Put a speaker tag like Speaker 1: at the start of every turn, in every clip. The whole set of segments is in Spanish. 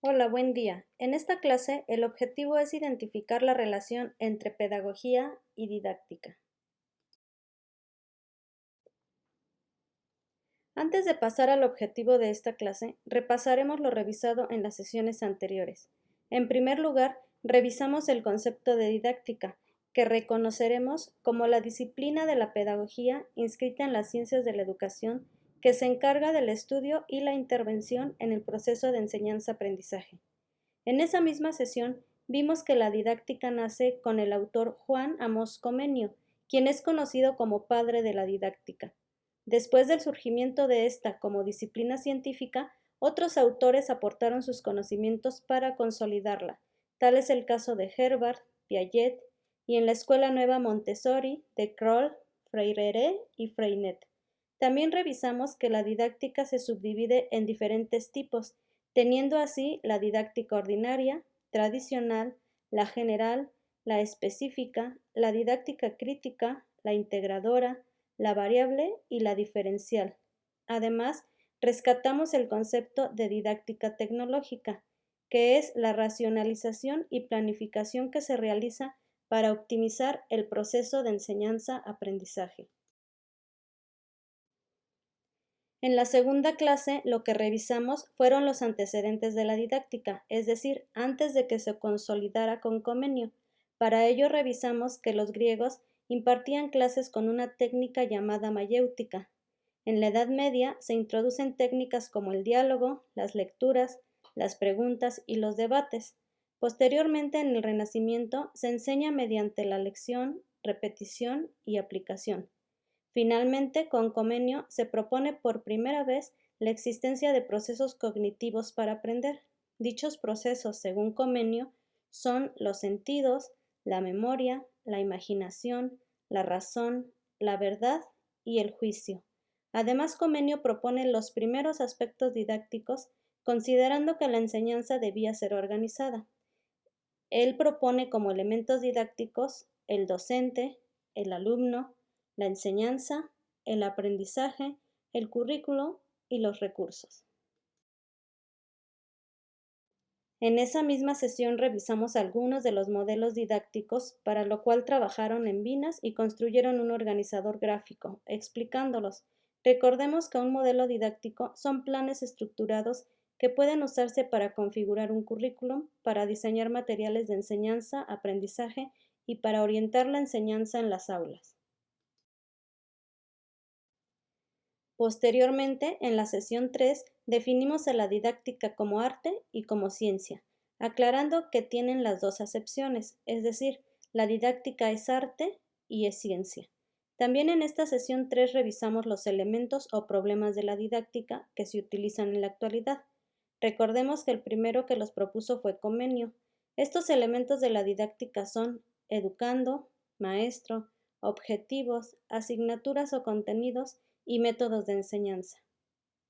Speaker 1: Hola, buen día. En esta clase, el objetivo es identificar la relación entre pedagogía y didáctica. Antes de pasar al objetivo de esta clase, repasaremos lo revisado en las sesiones anteriores. En primer lugar, revisamos el concepto de didáctica, que reconoceremos como la disciplina de la pedagogía inscrita en las ciencias de la educación que se encarga del estudio y la intervención en el proceso de enseñanza-aprendizaje. En esa misma sesión vimos que la didáctica nace con el autor Juan Amos Comenio, quien es conocido como padre de la didáctica. Después del surgimiento de esta como disciplina científica, otros autores aportaron sus conocimientos para consolidarla. Tal es el caso de Herbart, Piaget y en la Escuela Nueva Montessori de Kroll, Freire y Freinet. También revisamos que la didáctica se subdivide en diferentes tipos, teniendo así la didáctica ordinaria, tradicional, la general, la específica, la didáctica crítica, la integradora, la variable y la diferencial. Además, rescatamos el concepto de didáctica tecnológica, que es la racionalización y planificación que se realiza para optimizar el proceso de enseñanza-aprendizaje. En la segunda clase lo que revisamos fueron los antecedentes de la didáctica, es decir, antes de que se consolidara con Comenio. Para ello revisamos que los griegos impartían clases con una técnica llamada mayéutica. En la Edad Media se introducen técnicas como el diálogo, las lecturas, las preguntas y los debates. Posteriormente, en el Renacimiento, se enseña mediante la lección, repetición y aplicación. Finalmente, con Comenio se propone por primera vez la existencia de procesos cognitivos para aprender. Dichos procesos, según Comenio, son los sentidos, la memoria, la imaginación, la razón, la verdad y el juicio. Además, Comenio propone los primeros aspectos didácticos, considerando que la enseñanza debía ser organizada. Él propone como elementos didácticos el docente, el alumno, la enseñanza, el aprendizaje, el currículo y los recursos. En esa misma sesión revisamos algunos de los modelos didácticos, para lo cual trabajaron en Vinas y construyeron un organizador gráfico, explicándolos. Recordemos que un modelo didáctico son planes estructurados que pueden usarse para configurar un currículum, para diseñar materiales de enseñanza, aprendizaje y para orientar la enseñanza en las aulas. Posteriormente, en la sesión 3, definimos a la didáctica como arte y como ciencia, aclarando que tienen las dos acepciones, es decir, la didáctica es arte y es ciencia. También en esta sesión 3 revisamos los elementos o problemas de la didáctica que se utilizan en la actualidad. Recordemos que el primero que los propuso fue Comenio. Estos elementos de la didáctica son educando, maestro, objetivos, asignaturas o contenidos y métodos de enseñanza.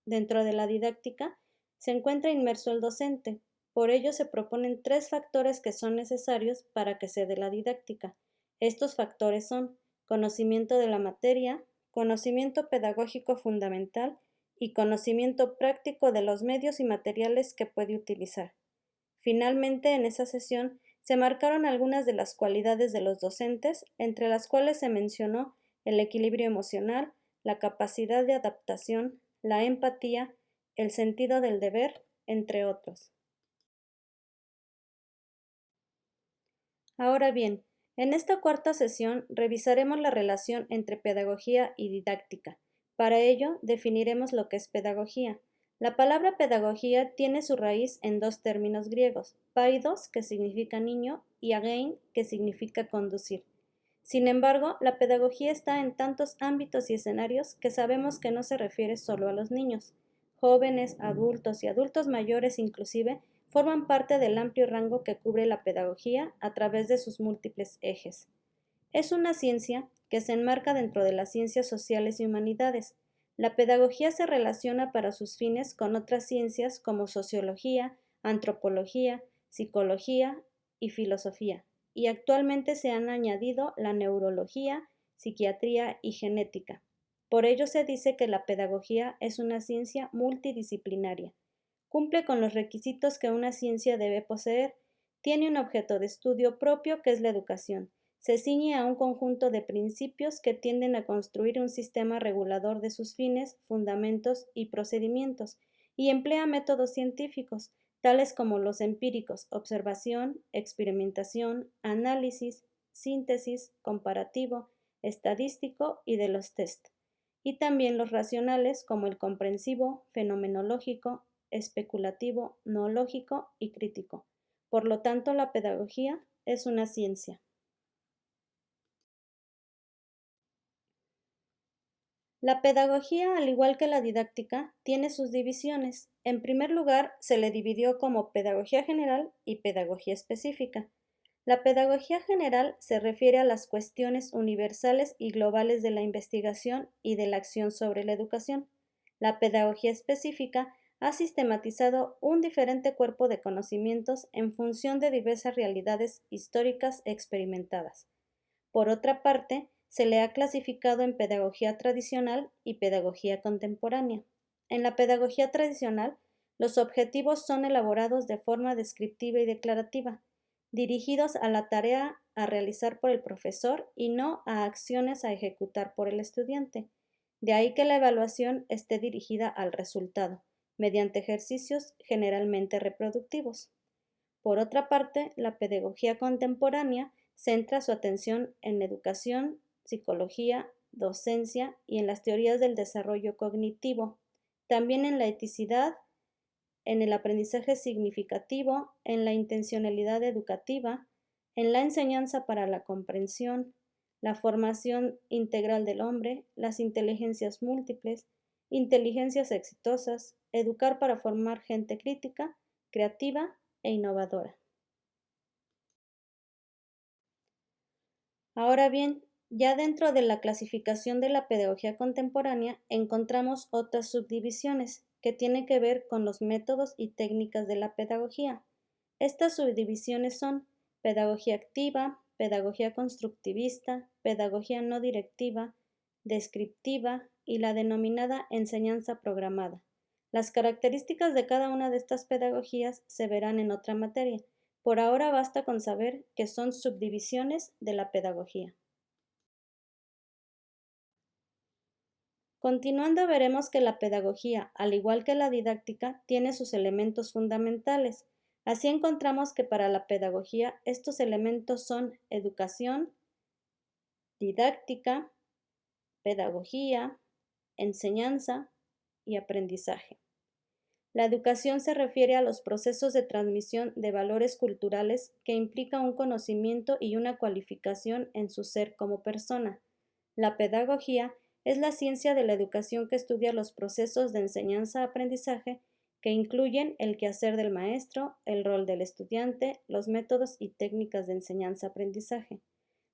Speaker 1: Dentro de la didáctica se encuentra inmerso el docente. Por ello se proponen 3 factores que son necesarios para que se dé la didáctica. Estos factores son conocimiento de la materia, conocimiento pedagógico fundamental y conocimiento práctico de los medios y materiales que puede utilizar. Finalmente, en esa sesión se marcaron algunas de las cualidades de los docentes, entre las cuales se mencionó el equilibrio emocional, la capacidad de adaptación, la empatía, el sentido del deber, entre otros. Ahora bien, en esta cuarta sesión revisaremos la relación entre pedagogía y didáctica. Para ello, definiremos lo que es pedagogía. La palabra pedagogía tiene su raíz en 2 términos griegos, paidos, que significa niño, y agein, que significa conducir. Sin embargo, la pedagogía está en tantos ámbitos y escenarios que sabemos que no se refiere solo a los niños. Jóvenes, adultos y adultos mayores inclusive forman parte del amplio rango que cubre la pedagogía a través de sus múltiples ejes. Es una ciencia que se enmarca dentro de las ciencias sociales y humanidades. La pedagogía se relaciona para sus fines con otras ciencias como sociología, antropología, psicología y filosofía, y actualmente se han añadido la neurología, psiquiatría y genética. Por ello se dice que la pedagogía es una ciencia multidisciplinaria. cumple con los requisitos que una ciencia debe poseer, tiene un objeto de estudio propio que es la educación, se ciñe a un conjunto de principios que tienden a construir un sistema regulador de sus fines, fundamentos y procedimientos, y emplea métodos científicos, tales como los empíricos, observación, experimentación, análisis, síntesis, comparativo, estadístico y de los test, y también los racionales como el comprensivo, fenomenológico, especulativo, noológico y crítico. Por lo tanto, la pedagogía es una ciencia. La pedagogía, al igual que la didáctica, tiene sus divisiones. En primer lugar, se le dividió como pedagogía general y pedagogía específica. La pedagogía general se refiere a las cuestiones universales y globales de la investigación y de la acción sobre la educación. La pedagogía específica ha sistematizado un diferente cuerpo de conocimientos en función de diversas realidades históricas experimentadas. Por otra parte, se le ha clasificado en pedagogía tradicional y pedagogía contemporánea. En la pedagogía tradicional, los objetivos son elaborados de forma descriptiva y declarativa, dirigidos a la tarea a realizar por el profesor y no a acciones a ejecutar por el estudiante. De ahí que la evaluación esté dirigida al resultado, mediante ejercicios generalmente reproductivos. Por otra parte, la pedagogía contemporánea centra su atención en educación, psicología, docencia y en las teorías del desarrollo cognitivo, también en la eticidad, en el aprendizaje significativo, en la intencionalidad educativa, en la enseñanza para la comprensión, la formación integral del hombre, las inteligencias múltiples, inteligencias exitosas, educar para formar gente crítica, creativa e innovadora. Ahora bien, ya dentro de la clasificación de la pedagogía contemporánea encontramos otras subdivisiones que tienen que ver con los métodos y técnicas de la pedagogía. Estas subdivisiones son pedagogía activa, pedagogía constructivista, pedagogía no directiva, descriptiva y la denominada enseñanza programada. Las características de cada una de estas pedagogías se verán en otra materia. Por ahora basta con saber que son subdivisiones de la pedagogía. Continuando veremos que la pedagogía, al igual que la didáctica, tiene sus elementos fundamentales. Así encontramos que para la pedagogía estos elementos son educación, didáctica, pedagogía, enseñanza y aprendizaje. La educación se refiere a los procesos de transmisión de valores culturales que implica un conocimiento y una cualificación en su ser como persona. La pedagogía es la ciencia de la educación que estudia los procesos de enseñanza-aprendizaje que incluyen el quehacer del maestro, el rol del estudiante, los métodos y técnicas de enseñanza-aprendizaje.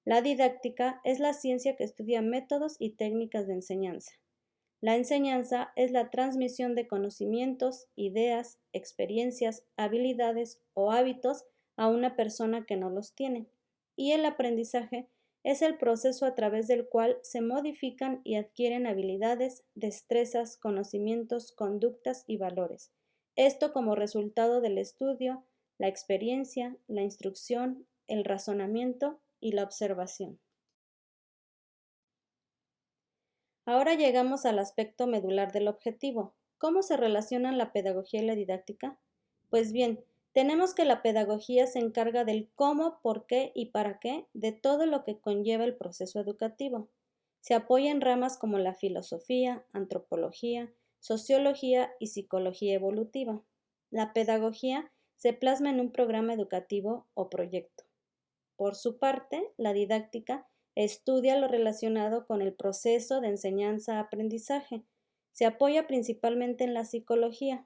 Speaker 1: La didáctica es la ciencia que estudia métodos y técnicas de enseñanza. La enseñanza es la transmisión de conocimientos, ideas, experiencias, habilidades o hábitos a una persona que no los tiene. Y el aprendizaje es el proceso a través del cual se modifican y adquieren habilidades, destrezas, conocimientos, conductas y valores. Esto como resultado del estudio, la experiencia, la instrucción, el razonamiento y la observación. Ahora llegamos al aspecto medular del objetivo. ¿Cómo se relacionan la pedagogía y la didáctica? Pues bien, tenemos que la pedagogía se encarga del cómo, por qué y para qué de todo lo que conlleva el proceso educativo. Se apoya en ramas como la filosofía, antropología, sociología y psicología evolutiva. La pedagogía se plasma en un programa educativo o proyecto. Por su parte, la didáctica estudia lo relacionado con el proceso de enseñanza-aprendizaje. Se apoya principalmente en la psicología,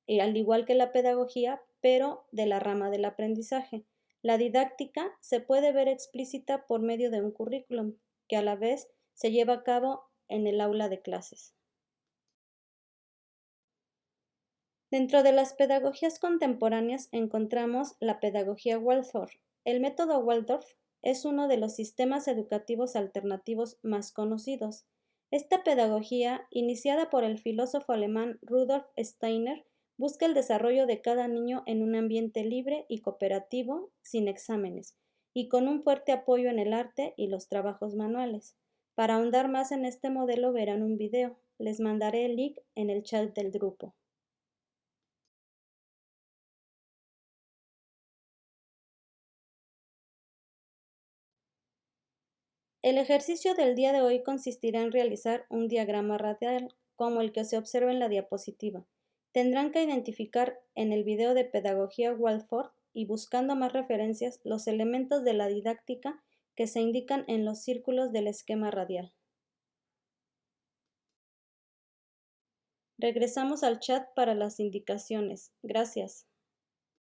Speaker 1: y al igual que la pedagogía, pero de la rama del aprendizaje. La didáctica se puede ver explícita por medio de un currículum, que a la vez se lleva a cabo en el aula de clases. Dentro de las pedagogías contemporáneas encontramos la pedagogía Waldorf. El método Waldorf es uno de los sistemas educativos alternativos más conocidos. Esta pedagogía, iniciada por el filósofo alemán Rudolf Steiner, Busca el desarrollo de cada niño en un ambiente libre y cooperativo, sin exámenes, y con un fuerte apoyo en el arte y los trabajos manuales. Para ahondar más en este modelo verán un video. Les mandaré el link en el chat del grupo. El ejercicio del día de hoy consistirá en realizar un diagrama radial, como el que se observa en la diapositiva. Tendrán que identificar en el video de Pedagogía Waldorf y buscando más referencias los elementos de la didáctica que se indican en los círculos del esquema radial. Regresamos al chat para las indicaciones. Gracias.